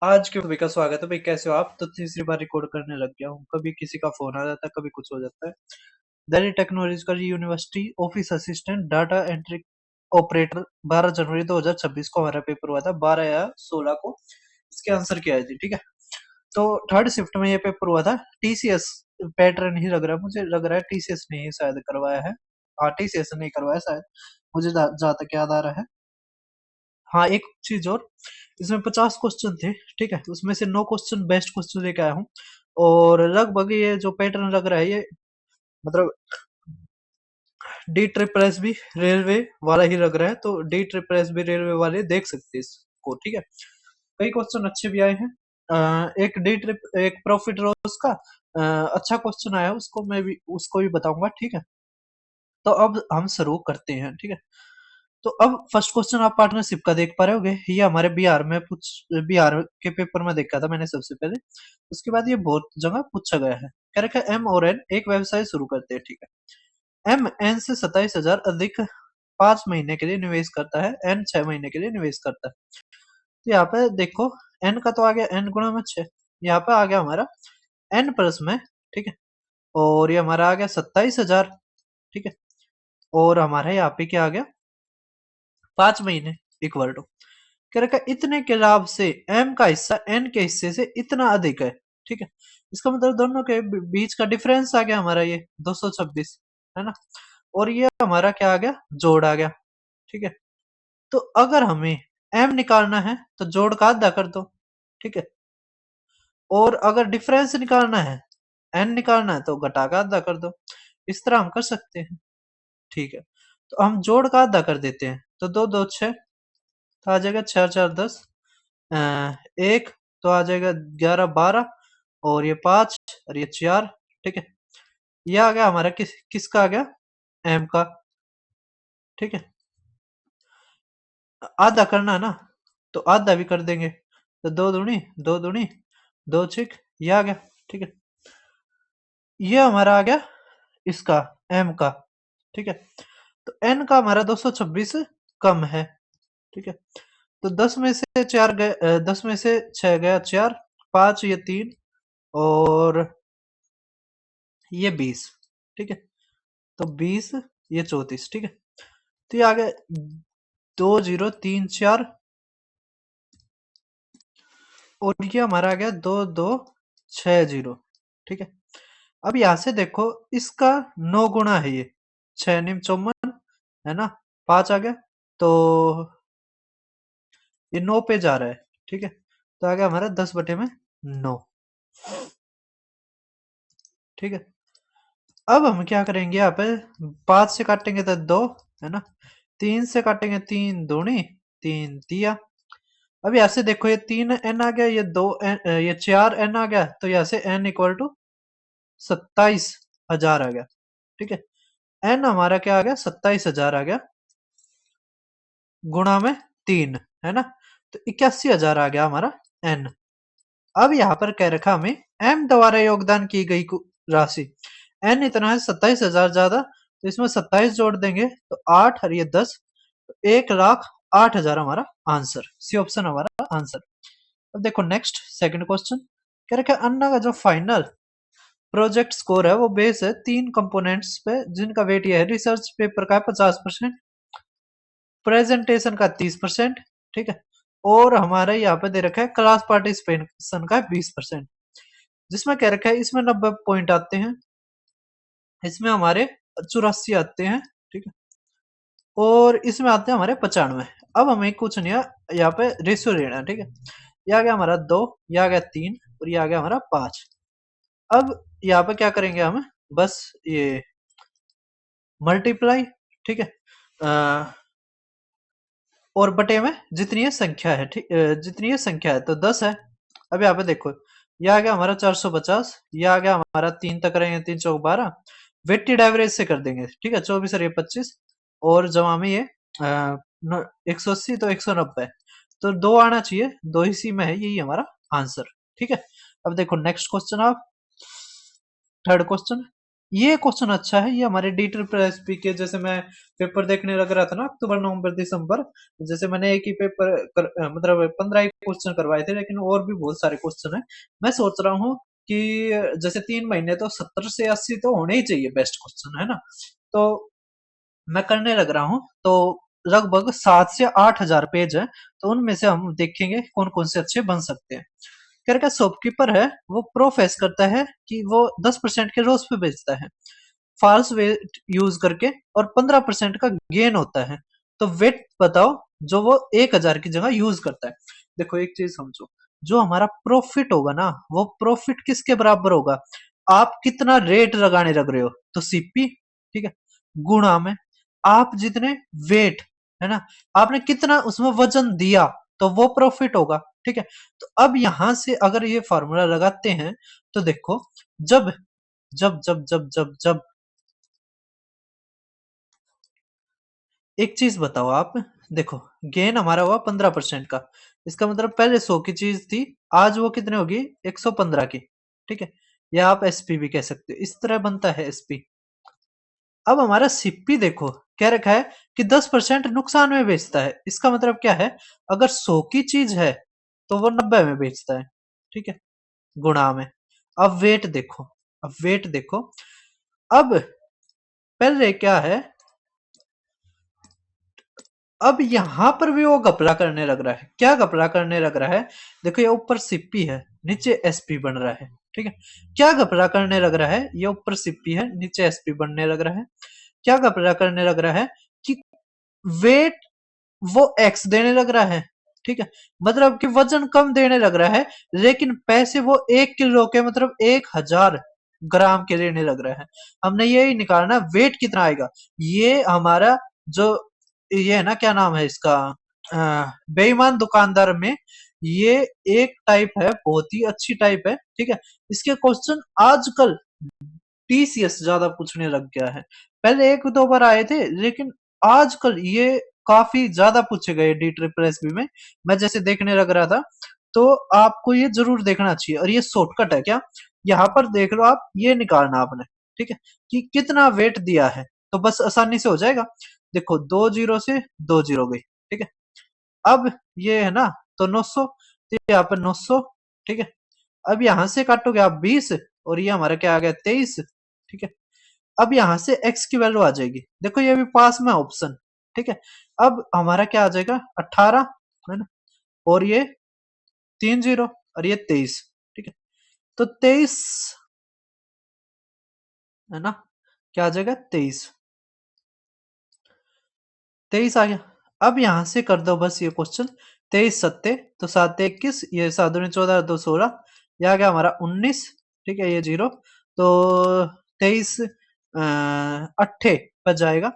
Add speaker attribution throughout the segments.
Speaker 1: आज के का स्वागत है भाई। कैसे हो आप? तो तीसरी बार रिकॉर्ड करने लग गया हूँ। कभी किसी का फोन आ जाता है, कभी कुछ हो जाता है। Delhi technological university office assistant data entry operator 12 जनवरी 2026 को हमारा पेपर हुआ था। 12 या 16 को इसके आंसर क्या है जी? ठीक है। तो थर्ड शिफ्ट में ये पेपर हुआ था। टीसीएस पैटर्न ही लग रहा है, मुझे लग रहा है टीसीएस ने ही शायद करवाया है। हाँ, टीसीएस ने करवाया शायद, मुझे जहाँ तक याद आ रहा है। हाँ, एक चीज और, इसमें 50 क्वेश्चन थे। ठीक है, उसमें से 9 क्वेश्चन बेस्ट क्वेश्चन लेके आया हूँ। और लगभग ये जो पैटर्न लग रहा है, ये मतलब D triple S B railway वाला ही लग रहा है। तो D triple S B railway वाले देख सकते हैं इसको। ठीक है, कई क्वेश्चन अच्छे भी आए हैं। एक प्रॉफिट लॉस का अच्छा क्वेश्चन आया है, उसको भी बताऊंगा। ठीक है, तो अब हम शुरू करते हैं। ठीक है, तो अब फर्स्ट क्वेश्चन आप पार्टनरशिप का देख पा रहे होगे। ये हमारे बिहार के पेपर में देखा था मैंने सबसे पहले। उसके बाद ये बहुत जगह पूछा गया है। कह रखा है एम और एन एक व्यवसाय शुरू करते हैं। ठीक है, एम एन से 27,000 अधिक 5 महीने के लिए निवेश करता है, एन 6 महीने के लिए निवेश करता है। तो यहाँ पे देखो, एन का तो आ गया एन गुणा में 6। यहाँ पे आ गया हमारा एन प्लस में। ठीक है, और ये हमारा आ गया 27,000। ठीक है, और हमारा यहाँ पे क्या आ गया, 5 महीने इक्वल टू, कह रखा है इतने के लाभ से एम का हिस्सा एन के हिस्से से इतना अधिक है। ठीक है, इसका मतलब दोनों के बीच का डिफरेंस आ गया हमारा ये 226, है ना। और ये हमारा क्या आ गया, जोड़ आ गया। ठीक है, तो अगर हमें एम निकालना है तो जोड़ का आधा कर दो। ठीक है, और अगर डिफरेंस निकालना है, एन निकालना है, तो घटा का आधा कर दो। इस तरह हम कर सकते हैं। ठीक है, तो हम जोड़ का आधा कर देते हैं। तो दो दो छह, तो आ जाएगा 4 4 10, एक, तो आ जाएगा 11 12, और ये 5, और ये 4। ठीक है, ये आ गया हमारा किसका आ गया, एम का। ठीक है, आधा करना है ना, तो आधा भी कर देंगे। तो दो दूनी दो दूनी दो छिक, ये आ गया। ठीक है, ये हमारा आ गया इसका, एम का। ठीक है, तो एन का हमारा 226 कम है। ठीक है, तो 10 में से 4 गए, 10 में से 6 गया 4, 5 ये 3, और ये 20। ठीक है, तो 20 ये 34। ठीक है, तो ये आ गया 2034, और ये हमारा आ गया 2260। ठीक है, अब यहां से देखो, इसका 9 गुना है ये, 6 9 54, है ना। 5 आ गया, तो ये 9 पे जा रहा है। ठीक है, तो आ गया हमारा 10/9। ठीक है, अब हम क्या करेंगे, यहाँ पे 5 से काटेंगे तो 2, है ना। 3 से काटेंगे, 3 दूनी 3 दिया। अब यहाँ से देखो, ये 3 n आ गया, ये 2 n, ये 4 n आ गया, तो यहाँ से n इक्वल टू 27,000 आ गया। ठीक है, n हमारा क्या आ गया, 27,000 आ गया, गुणा में 3, है ना। तो 81,000 आ गया हमारा n। अब यहाँ पर कह रखा हमें m द्वारा योगदान की गई राशि। n इतना है, 27,000 ज्यादा, तो इसमें 27 जोड़ देंगे तो 8, और ये 10, तो 1,08,000 हमारा आंसर। सी ऑप्शन हमारा आंसर। अब देखो नेक्स्ट सेकंड क्वेश्चन, कह रखा है अन्ना का जो फाइनल प्रोजेक्ट स्कोर है वो बेस है 3 कंपोनेंट्स पे, जिनका वेट ये है, रिसर्च पेपर का 50%, प्रेजेंटेशन का 30%। ठीक है, और हमारा यहाँ पे दे रखा है क्लास पार्टिसिपेशन का 20%, जिसमें कह रखा है इसमें 90 पॉइंट आते हैं, इसमें हमारे 84 आते हैं। ठीक है, और इसमें आते हैं हमारे 95। अब हमें कुछ नहीं है, यहाँ पे रेशियो लेना है। ठीक है, ये आ गया हमारा 2, ये आ गया 3, और ये आ गया हमारा 5। अब यहाँ पे क्या करेंगे हम, बस ये मल्टीप्लाई। ठीक है, और बटे में जितनी ये संख्या है, ठीक, जितनी ये संख्या है, तो 10 है। अब यहाँ पे देखो, ये आ गया हमारा 450, ये आ गया हमारा 3 तक रहेंगे, 3 चौक 12, वेटेड एवरेज से कर देंगे। ठीक है, 24 और ये 25, और जमा में ये 180, तो 190, तो 2 आना चाहिए, 2 इसी में है, यही हमारा आंसर। ठीक है, अब देखो नेक्स्ट क्वेश्चन, आप थर्ड क्वेश्चन, ये क्वेश्चन अच्छा है, ये हमारे डी ट्रिपल एस पी के, जैसे मैं पेपर देखने लग रहा था ना अक्टूबर नवंबर दिसंबर, जैसे मैंने एक ही पेपर मतलब 15 ही क्वेश्चन करवाए थे, लेकिन और भी बहुत सारे क्वेश्चन है। मैं सोच रहा हूँ कि जैसे 3 महीने तो 70 से 80 तो होने ही चाहिए बेस्ट क्वेश्चन, है ना। तो मैं करने लग रहा हूँ, तो लगभग 7 से 8 हजार पेज है, तो उनमें से हम देखेंगे कौन कौन से अच्छे बन सकते हैं। कह रहा शॉपकीपर है वो प्रोफेस करता है कि वो 10% के रोज पे बेचता है फॉल्स वेट यूज करके, और 15% का गेन होता है। तो वेट बताओ जो वो 1 हजार की जगह यूज करता है। देखो एक चीज समझो, जो हमारा प्रॉफिट होगा ना, वो प्रॉफिट किसके बराबर होगा, आप कितना रेट लगाने लग रहे हो, तो सीपी, ठीक है, गुणा में आप जितने वेट, है ना, आपने कितना उसमें वजन दिया, तो वो प्रॉफिट होगा। ठीक है, तो अब यहां से अगर ये फॉर्मूला लगाते हैं, तो देखो, जब जब जब जब जब जब एक चीज बताओ आप, देखो गेन हमारा हुआ 15% का, इसका मतलब पहले 100 की चीज थी, आज वो कितने होगी, 115 की। ठीक है, या आप एसपी भी कह सकते हो, इस तरह बनता है एसपी। अब हमारा सीपी देखो, कह रखा है कि 10% नुकसान में बेचता है, इसका मतलब क्या है, अगर 100 की चीज है तो वो 90 में बेचता है। ठीक है, गुणा में। अब वेट देखो, अब वेट देखो, अब पहले क्या है, अब यहां पर भी वो घपला करने लग रहा है। क्या घपला करने लग रहा है, देखो ये ऊपर सीपी है, नीचे एसपी बन रहा है। ठीक है, क्या घपला करने लग रहा है, ये ऊपर सीपी है, नीचे एसपी बनने लग रहा है। क्या घपला करने लग रहा है कि वेट वो एक्स देने लग रहा है। ठीक है, मतलब कि वजन कम देने लग रहा है, लेकिन पैसे वो 1 किलो के, मतलब 1000 ग्राम के लेने लग रहा है। हमने यही निकालना वेट कितना आएगा। ये हमारा जो ये है ना, क्या नाम है इसका, बेईमान दुकानदार में ये एक टाइप है, बहुत ही अच्छी टाइप है। ठीक है, इसके क्वेश्चन आजकल टीसीएस ज्यादा पूछने लग गया है। पहले एक दो बार आए थे, लेकिन आजकल ये काफी ज्यादा पूछे गए डी ट्रिपल एस बी में। मैं जैसे देखने लग रहा था, तो आपको ये जरूर देखना चाहिए, और ये शॉर्टकट है क्या, यहाँ पर देख लो आप, ये निकालना आपने। ठीक है, कि कितना वेट दिया है, तो बस आसानी से हो जाएगा। देखो 2 जीरो से 2 जीरो गई। ठीक है, अब ये है ना, तो 900, तो यहाँ पर 900। ठीक है, अब यहां से काटोगे आप 20, और ये हमारा क्या आ गया, 23। ठीक है, अब यहां से x की वैल्यू आ जाएगी, देखो ये भी पास में ऑप्शन। ठीक है, अब हमारा क्या आ जाएगा, 18, है ना, और ये 30, और ये 23। ठीक है, तो 23, है ना, क्या आ जाएगा, 23। 23 आ गया। अब यहां से कर दो बस ये क्वेश्चन, 23 सत्ते, तो 7 21, ये 7 दूनी 14, 2 16, ये आ गया हमारा 19। ठीक है, ये जीरो, तो 23 अट्ठे बच जाएगा,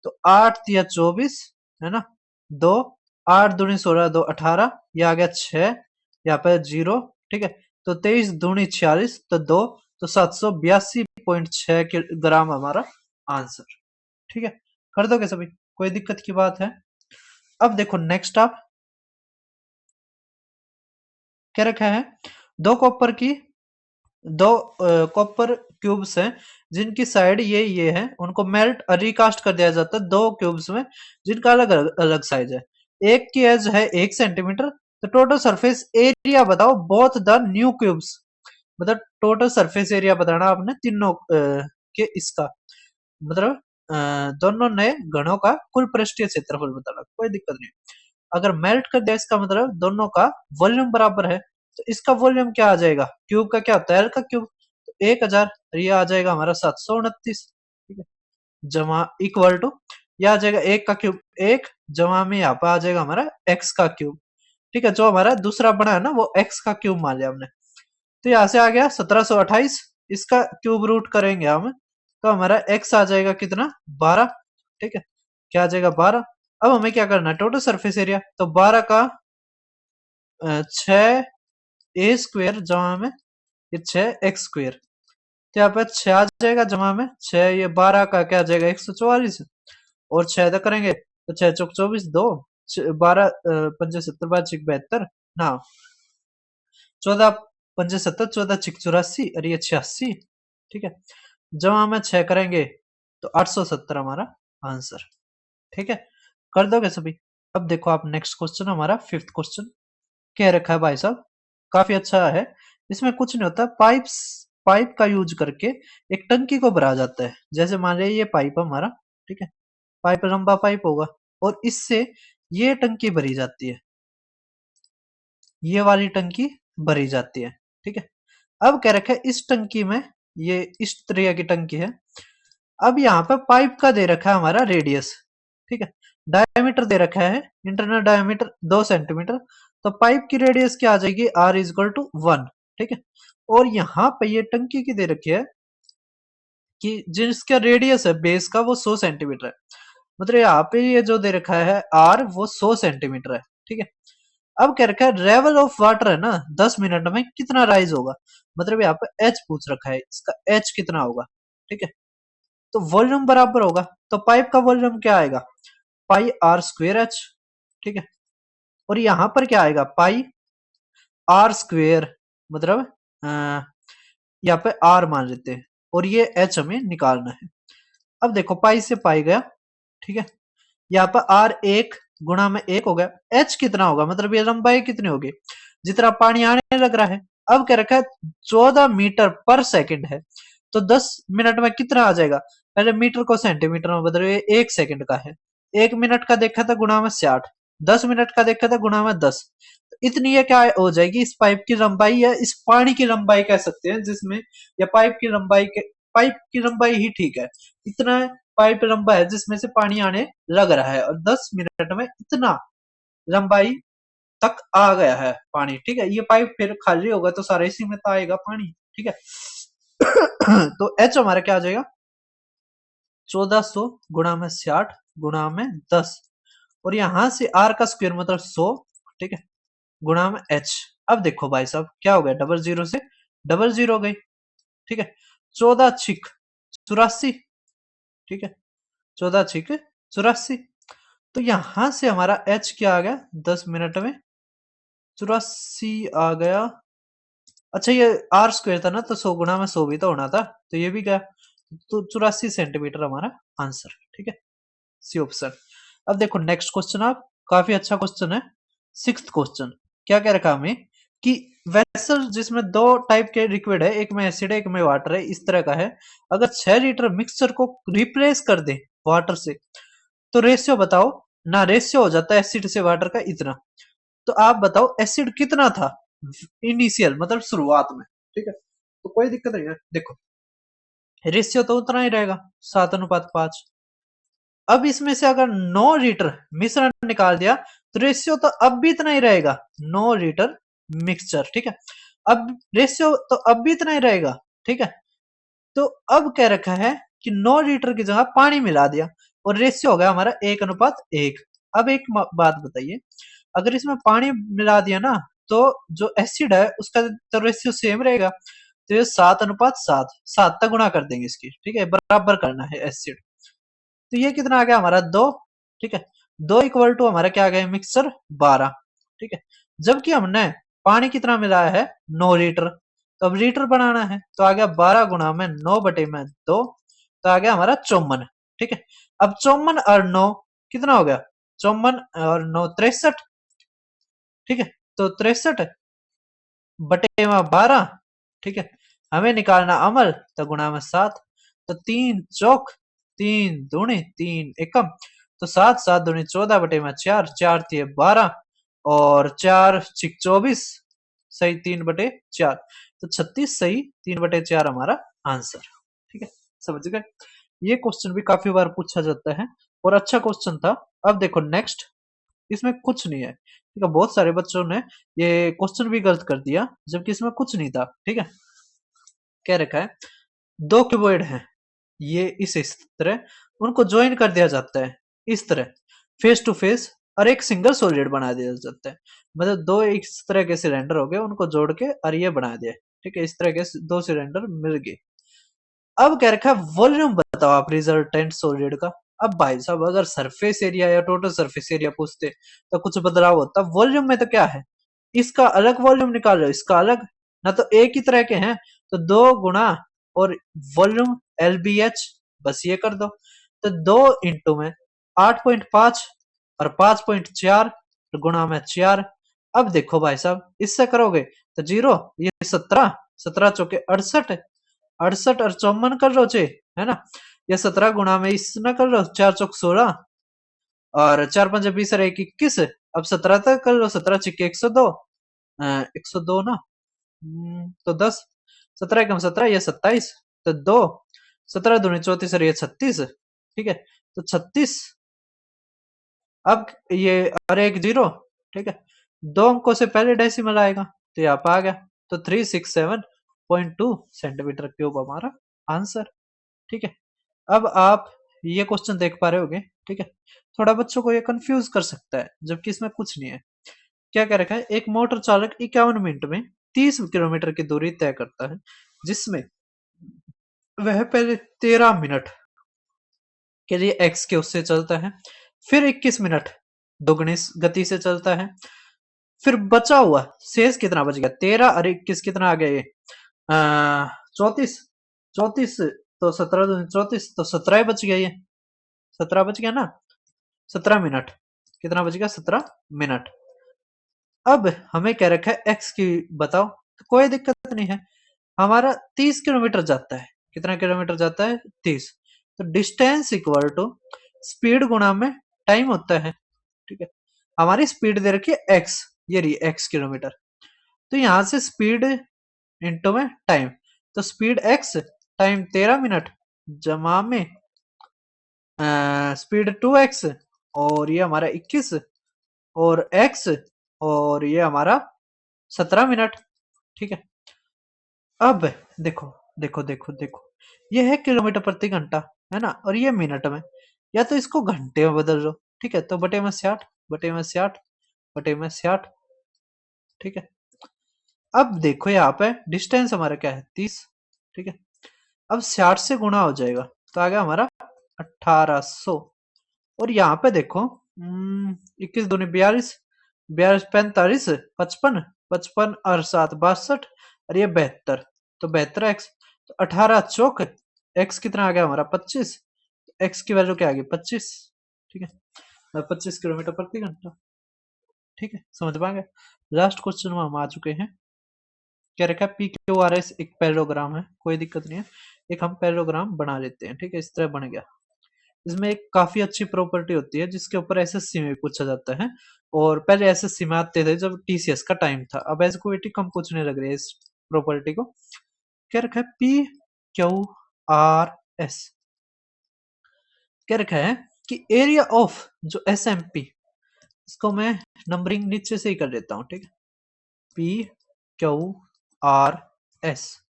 Speaker 1: तो 8 या 24, है ना, 2, 8 दूनी 16, 2 18, ये आ गया 6, यहाँ पे जीरो। ठीक है, तो 23 दूनी 46, तो 2, तो 782.6 ग्राम हमारा आंसर। ठीक है, कर दोगे सभी, कोई दिक्कत की बात है। अब देखो नेक्स्ट आप, क्या रखा है, दो कॉपर की, दो कॉपर क्यूब्स हैं, जिनकी साइड ये है, उनको मेल्ट रिकास्ट कर दिया जाता है दो क्यूब्स में, जिनका अलग अलग साइज है। एक की एज है 1 सेंटीमीटर। तो टोटल सरफेस एरिया बताओ बोथ द न्यू क्यूब्स, मतलब टोटल सरफेस एरिया बताना आपने तीनों के इसका, मतलब दोनों नए घनों का कुल पृष्ठीय क्षेत्रफल बताना, कोई दिक्कत नहीं। अगर मेल्ट कर दिया, इसका मतलब दोनों का वॉल्यूम बराबर है, तो इसका वॉल्यूम क्या आ जाएगा, क्यूब का क्या होता है, एल का क्यूब, तो 1000, ये आ जाएगा हमारा 729। ठीक है, जमा इक्वल टू, ये आ जाएगा एक का क्यूब एक, जमा में यहाँ पे आ जाएगा हमारा एक्स का क्यूब। ठीक है, जो हमारा दूसरा बना है ना, वो एक्स का क्यूब मान लिया हमने। तो यहाँ से आ गया 1728, इसका क्यूब रूट करेंगे हम, तो हमारा एक्स आ जाएगा कितना, 12। ठीक है, क्या आ जाएगा, 12। अब हमें क्या करना है, टोटल सरफेस एरिया, तो 12 का 6 a² जमा में ये 6 x², तो यहाँ पे 6 आ जाएगा जमा में 6, ये 12 का क्या आ जाएगा, 144, और 6 तक करेंगे, तो 6 चौक 24, 2, 12 पंजे 70, 12 6 72, ना 14 पंजे 70, 14 6 84, और ये 86। ठीक है, जमा में 6 करेंगे तो 870 हमारा आंसर। ठीक है, कर दोगे सभी? अब देखो आप नेक्स्ट क्वेश्चन, हमारा फिफ्थ क्वेश्चन क्या रखा है भाई साहब, काफी अच्छा है। इसमें कुछ नहीं होता, पाइप का यूज करके एक टंकी को भरा जाता है। जैसे मान लीजिए ये पाइप हमारा, ठीक है, पाइप लंबा पाइप होगा और इससे ये टंकी भरी जाती है, ये वाली टंकी भरी जाती है। ठीक है, अब क्या रखा है इस टंकी में, ये इस तरह की टंकी है। अब यहाँ पे पाइप का दे रखा है हमारा रेडियस, ठीक है, डायमीटर दे रखा है, इंटरनल डायमीटर 2 सेंटीमीटर। तो पाइप की रेडियस क्या आ जाएगी, r इजक्वल टू 1। ठीक है, और यहाँ पे ये टंकी की दे रखी है कि जिसका रेडियस है बेस का वो 100 सेंटीमीटर है। मतलब यहाँ पे ये जो दे रखा है r वो 100 सेंटीमीटर है। ठीक है, अब क्या रखा है लेवल ऑफ वाटर है ना 10 मिनट में कितना राइज होगा। मतलब यहाँ पे h पूछ रखा है, इसका h कितना होगा। ठीक है, तो वॉल्यूम बराबर होगा, तो पाइप का वॉल्यूम क्या आएगा, पाई आर स्क्वेयर एच। ठीक है, और यहां पर क्या आएगा, पाई आर स्क्वेयर, मतलब यहाँ पे आर मान लेते हैं और ये एच हमें निकालना है। अब देखो पाई से पाई गया, ठीक है, यहाँ पर आर एक गुणा में एक हो गया, एच कितना होगा, मतलब ये लंबाई कितनी होगी, जितना पानी आने लग रहा है। अब क्या रखा है 14 मीटर पर सेकंड है, तो 10 मिनट में कितना आ जाएगा, पहले मीटर को सेंटीमीटर में बदलो, ये 1 सेकंड का है, 1 मिनट का देखा था गुणा में 60, 10 मिनट का देखा था गुणा में 10। इतनी ये क्या हो जाएगी इस पाइप की लंबाई, या इस पानी की लंबाई कह सकते हैं, जिसमें या पाइप की लंबाई के, पाइप की लंबाई ही ठीक है, इतना पाइप लंबा है जिसमें से पानी आने लग रहा है, और 10 मिनट में इतना लंबाई तक आ गया है पानी। ठीक है, ये पाइप फिर खाली होगा तो सारा इसी में तो आएगा पानी। ठीक है, तो एच हमारा क्या आ जाएगा, 1400 गुणा में 60 गुणा में 10, और यहां से आर का स्क्वायर मतलब 100। ठीक है, गुणा में एच। अब देखो भाई साहब क्या हो गया, डबल जीरो से डबल जीरो हो गई। ठीक है, 14 छिक 84। ठीक है, 14 छिक 84। तो यहां से हमारा एच क्या आ गया, 10 मिनट में 84 आ गया। अच्छा ये आर स्क्वायर था ना, तो 100 गुणा में 100 भी तो होना था, तो ये भी गया, तो 84 सेंटीमीटर हमारा आंसर। ठीक है, सी ऑप्शन। अब देखो नेक्स्ट क्वेश्चन, आप काफी अच्छा क्वेश्चन है, सिक्स्थ क्वेश्चन। क्या क्या रखा हमें कि वेसल जिसमें दो टाइप के लिक्विड है, एक में एसिड है एक में वाटर है, इस तरह का है। अगर 6 लीटर मिक्सचर को रिप्लेस कर दे वाटर से, तो रेशियो बताओ ना, रेशियो हो जाता है एसिड से वाटर का इतना। तो आप बताओ एसिड कितना था इनिशियल, मतलब शुरुआत में। ठीक है, तो कोई दिक्कत नहीं है, देखो रेशियो तो उतना ही रहेगा, 7:5। अब इसमें से अगर 9 लीटर मिश्रण निकाल दिया, तो रेशियो तो अब भी इतना ही रहेगा, 9 लीटर मिक्सचर। ठीक है, अब रेशियो तो अब भी इतना ही रहेगा। ठीक है, तो अब क्या रखा है कि 9 लीटर की जगह पानी मिला दिया और रेशियो हो गया हमारा 1:1। अब एक बात बताइए, अगर इसमें पानी मिला दिया ना, तो जो एसिड है उसका तो रेशियो सेम रहेगा, तो ये 7:7, 7 तक गुणा कर देंगे इसकी। ठीक है, बराबर करना है एसिड। तो ये कितना आ गया हमारा 2। ठीक है, 2 इक्वल टू हमारा क्या आ गया मिक्सचर 12। ठीक है, जबकि हमने पानी कितना मिलाया है 9 लीटर, तो अब लीटर बनाना है, तो आ गया 12 गुणा में 9 बटे में 2, तो आ गया हमारा 54। ठीक है, अब 54 और 9 कितना हो गया, 54 और 9 63। ठीक है, तो 63 बटे में 12। ठीक है, हमें निकालना अमल, तो गुणा में 7, तो 3 चौक 3 दूनी 3 एकम, तो 7 7 दूनी 14 बटे में 4, 4 तिये 12, और 4 छिक 24 सही 3/4, तो 36 सही 3/4 हमारा आंसर। ठीक है, समझ गए। ये क्वेश्चन भी काफी बार पूछा जाता है और अच्छा क्वेश्चन था। अब देखो नेक्स्ट, इसमें कुछ नहीं है। ठीक है, बहुत सारे बच्चों ने ये क्वेश्चन भी गलत कर दिया, जबकि इसमें कुछ नहीं था। ठीक है, क्या रखा है, दो क्यूबॉइड हैं, ये इस तरह उनको ज्वाइन कर दिया जाता है, इस तरह फेस टू फेस, और एक सिंगल सॉलिड बना दिया जाता है। मतलब दो इस तरह के सिलेंडर हो गए, उनको जोड़ के और ये बना दिया। ठीक है, इस तरह के दो सिलेंडर मिल गए। अब क्या रखा है, वॉल्यूम बताओ आप रिजल्टेंट सॉलिड का। अब भाई साहब अगर सरफेस एरिया या टोटल सरफेस एरिया पूछते तो कुछ बदलाव होता, वॉल्यूम में तो क्या है, इसका अलग वॉल्यूम निकाल लो, इसका अलग, ना तो एक ही तरह के हैं, तो 2 गुणा और वॉल्यूम LBH, बस ये कर दो। तो 2 इंटू में 8.5 और 5.4 गुणा में 4। अब देखो भाई साहब, इससे करोगे तो 0, ये 17, 17 चौके 68, 68 और 54 कर लो चे, है ना। ये 17 गुणा में इस ना कर लो, 4 चौक 16 और 4 5 20 और 1 21। अब 17 तक कर लो, 17 छिक्के 102, 102 ना। तो 10, 17 एकम 17, ये 27, तो 2, 17 दूनी 34 और ये 36, ठीक है। तो 36, अब ये और एक 0, ठीक है। 2 अंकों से पहले डेसिमल आएगा, तो यहाँ पे आ गया। तो 367.2 सेंटीमीटर क्यूब हमारा आंसर, ठीक है। अब आप ये क्वेश्चन देख पा रहे होगे, ठीक है। थोड़ा बच्चों को ये कंफ्यूज कर सकता है, जबकि इसमें कुछ नहीं है। क्या कह रखा है, एक मोटर चालक 51 मिनट में 30 किलोमीटर की दूरी तय करता है, जिसमें वह पहले 13 मिनट के लिए एक्स के उससे चलता है, फिर 21 मिनट दोगुनी गति से चलता है, फिर बचा हुआ शेष कितना बच गया, 13 और 21 कितना आ गया, ये 34, 34 तो 17 दूनी 34, तो 17 बच गया, ये 17 बच गया ना, 17 मिनट, कितना बच गया, 17 मिनट। अब हमें कह रखा है एक्स की बताओ, तो कोई दिक्कत नहीं है, हमारा 30 किलोमीटर जाता है, कितना किलोमीटर जाता है, 30। तो डिस्टेंस इक्वल टू स्पीड गुणा में टाइम होता है, ठीक है। हमारी स्पीड दे रखी है एक्स, ये रही एक्स किलोमीटर, तो यहां से स्पीड इंटू में टाइम, तो स्पीड एक्स टाइम 13 मिनट जमा में स्पीड 2x, और ये हमारा 21, और x, और ये हमारा 17 मिनट, ठीक है। अब देखो देखो देखो देखो, ये है किलोमीटर प्रति घंटा, है ना, और ये मिनट में, या तो इसको घंटे में बदल लो, ठीक है। तो बटे में 60, बटे में 60, बटे में 60, ठीक है। अब देखो यहाँ पे डिस्टेंस हमारा क्या है, 30, ठीक है। अब 60 से गुणा हो जाएगा, तो आ गया हमारा 1800, और यहाँ पे देखो 21 दूनी 42, 42 45, 55, 55 और 7 62, और ये 72, तो 72 एक्स, तो 18 चौक एक्स कितना आ गया हमारा 25, एक्स की वैल्यू क्या आ गई 25, ठीक है, 25 किलोमीटर प्रति घंटा, ठीक है। समझ में आ गया। लास्ट क्वेश्चन में हम आ चुके हैं। क्या रखा है, पी क्यू आर एस एक पैरेललोग्राम है, कोई दिक्कत नहीं है, एक हम पैरेललोग्राम बना लेते हैं, ठीक है। इस तरह बन गया। इसमें एक काफी अच्छी प्रॉपर्टी होती है, जिसके ऊपर एसएससी में पूछा जाता है, और पहले एसएससी में आते थे जब टीसीएस का टाइम था, अब एसक्यूटी कम पूछने लग रहे हैं इस प्रॉपर्टी को। क्या रखा है, पी क्यू आर एस, क्या रखा है कि एरिया ऑफ जो एस एम पी, इसको मैं नंबरिंग नीचे से ही कर देता हूं, ठीक है। पी क्यू आर एस,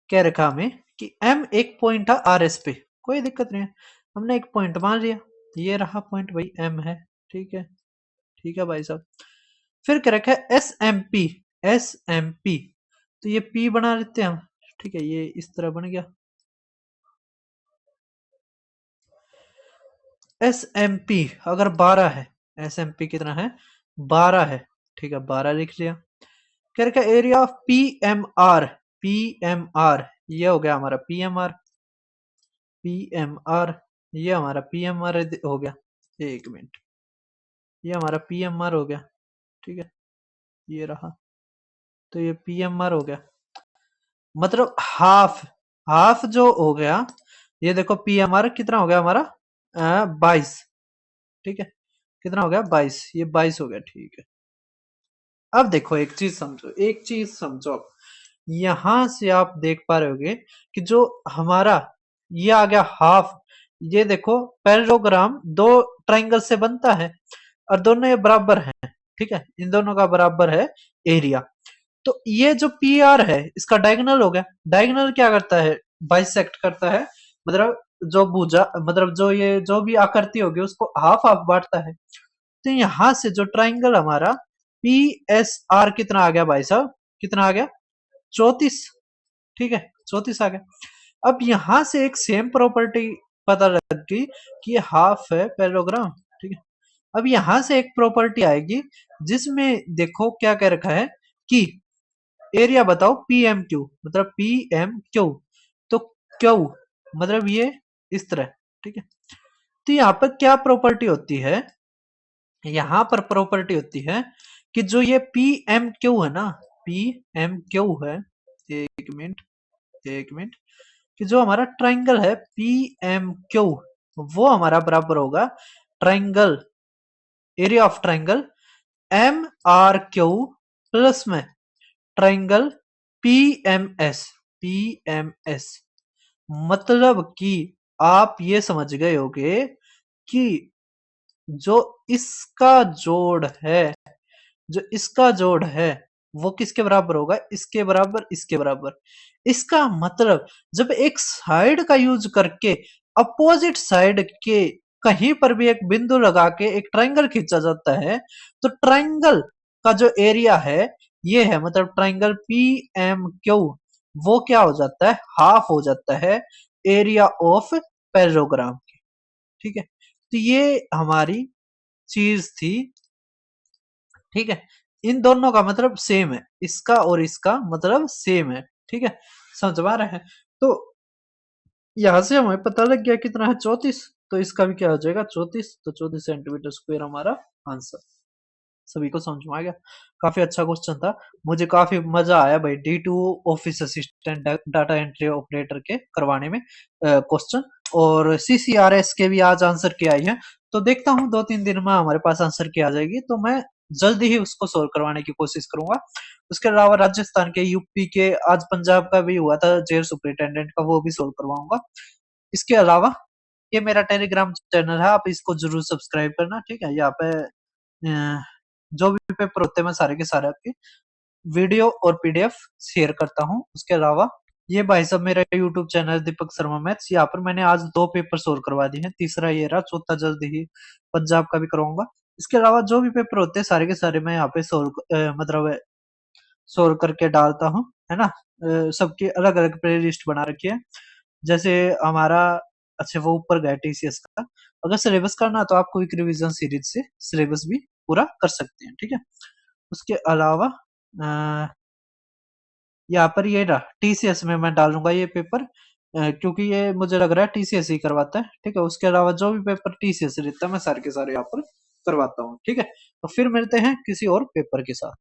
Speaker 1: क्या रखा हमें कि एम एक पॉइंट है आर एस पे, कोई दिक्कत नहीं है, हमने एक पॉइंट मान लिया, ये रहा पॉइंट भाई एम है, ठीक है, ठीक है भाई साहब। फिर क्या रखा है S M P, S M P, तो ये पी बना लेते हैं हम, ठीक है, ये इस तरह बन गया। एस एम पी अगर 12 है, एस एम पी कितना है, 12 है, ठीक है, 12 लिख लिया। क्या रखा area of P M R, P M R, ये हो गया हमारा P M R, P M R, ये हमारा पी एम आर हो गया, एक मिनट, ये हमारा पी एम आर हो गया, ठीक है, ये रहा, तो ये पी एम आर हो गया, मतलब हाफ, हाफ जो हो गया, ये देखो पी एम आर कितना हो गया हमारा 22, ठीक है, कितना हो गया 22, ये 22 हो गया, ठीक है। अब देखो एक चीज समझो, एक चीज समझो, अब यहां से आप देख पा रहे होगे कि जो हमारा ये आ गया हाफ, ये देखो पैरेललोग्राम दो ट्रायंगल से बनता है, और दोनों ये बराबर हैं, ठीक है, इन दोनों का बराबर है एरिया। तो ये जो पी आर है इसका डायगोनल हो गया, डायगोनल क्या करता है, बाइसेक्ट करता है, मतलब जो भुजा, मतलब जो ये जो भी आकृति होगी उसको हाफ हाफ बांटता है। तो यहां से जो ट्राइंगल हमारा पी एस आर कितना आ गया भाई साहब, कितना आ गया 34, ठीक है, 34 आ गया। अब यहां से एक सेम प्रॉपर्टी पता लग गई कि ये हाफ है पैरेललोग्राम, ठीक है। अब यहां से एक प्रॉपर्टी आएगी जिसमें देखो क्या कह रखा है कि एरिया बताओ पी एम क्यू, मतलब पी एम क्यू, तो क्यू मतलब ये इस तरह, ठीक है। तो यहाँ पर क्या प्रॉपर्टी होती है, यहाँ पर प्रॉपर्टी होती है कि जो ये पी एम क्यू है ना, पी एम क्यू है, एक मिनट, एक मिनट, कि जो हमारा ट्राइंगल है पी एम क्यू, वो हमारा बराबर होगा triangle, area of triangle M R Q plus में triangle P M S, P M S. मतलब कि आप ये समझ गए होगे कि जो इसका जोड़ है, जो इसका जोड़ है वो किसके बराबर होगा, इसके बराबर, इसके बराबर। इसका मतलब जब एक साइड का यूज करके अपोजिट साइड के कहीं पर भी एक बिंदु लगा के एक ट्रायंगल खींचा जाता है, तो ट्रायंगल का जो एरिया है ये है, मतलब ट्रायंगल पी एम क्यू, वो क्या हो जाता है, हाफ हो जाता है एरिया ऑफ पैरेललोग्राम की, ठीक है। तो ये हमारी चीज थी, ठीक है। इन दोनों का मतलब सेम है, इसका और इसका मतलब सेम है, ठीक है, समझ पा रहे हैं। तो यहां से हमें पता लग गया कितना है, 34। तो इसका भी क्या हो जाएगा, 34, तो 34 सेंटीमीटर स्क्वायर हमारा आंसर। सभी को समझ में आ गया। काफी अच्छा क्वेश्चन था, मुझे काफी मजा आया भाई D2 office assistant data entry operator के करवाने में क्वेश्चन। और CCRS के भी आज आंसर की आई है, तो देखता हूँ 2-3 दिन में हमारे पास आंसर की आ जाएगी, तो मैं जल्दी ही उसको सोल्व करवाने की कोशिश करूंगा। उसके अलावा राजस्थान के, यूपी के, आज पंजाब का भी हुआ था जेल सुपरिटेंडेंट का, वो भी सोल्व करवाऊंगा। इसके अलावा ये मेरा टेलीग्राम चैनल है, आप इसको जरूर सब्सक्राइब करना, ठीक है। यहाँ पे जो भी पेपर होते हैं मैं सारे के सारे आपके वीडियो और PDF शेयर करता हूँ। उसके अलावा ये भाई साहब मेरा YouTube channel Deepak Sharma maths, यहाँ पर मैंने आज 2 पेपर सोल्व करवा दिए हैं, तीसरा ये रहा, चौथा जल्द ही पंजाब का भी करवाऊंगा। इसके अलावा जो भी पेपर होते हैं सारे के सारे मैं यहाँ पे मतलब सोल्व करके डालता हूँ, है ना। सबकी अलग अलग प्ले लिस्ट बना रखी है, जैसे हमारा, अच्छा वो ऊपर गया TCS का। अगर सिलेबस करना तो आप क्विक रिवीजन सीरीज से सिलेबस भी पूरा कर सकते हैं, ठीक है। उसके अलावा यहाँ पर ये रहा, TCS में मैं डालूंगा ये पेपर, क्योंकि ये मुझे लग रहा है TCS ही करवाता है, ठीक है। उसके अलावा जो भी पेपर TCS से रहता है मैं सारे के सारे यहाँ पर करवाता हूँ, ठीक है। तो फिर मिलते हैं किसी और पेपर के साथ।